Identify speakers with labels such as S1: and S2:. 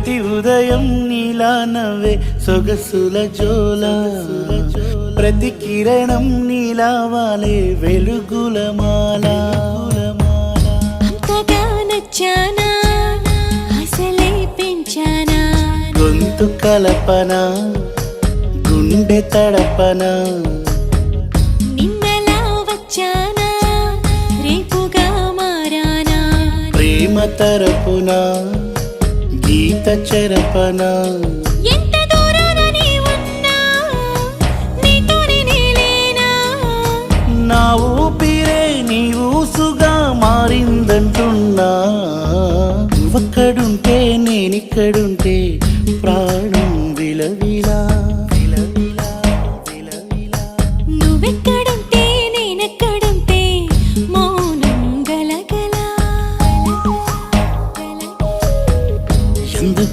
S1: ప్రతి ఉదయం నీలా నవ్వే సొగసుల జోల ప్రతి కిరణం నీలా వాలే వెలుగుల మాల
S2: అంతగా నచ్చానా అసలే పెంచానా
S1: గొంతు కలపన గుండె తడపన
S2: నిన్నలా వచ్చానా రేపుగా మారానా
S1: ప్రేమ తరపున గీత చెరపన
S2: ఎంత దూరాన నీ ఉన్నా నీతోనే నేలేనా
S1: నా ఊపిరే నీ ఊసుగా మారిందంటున్నా నువ్వక్కడుంటే నేనిక్కడుంటే ప్రాణం విలవిలా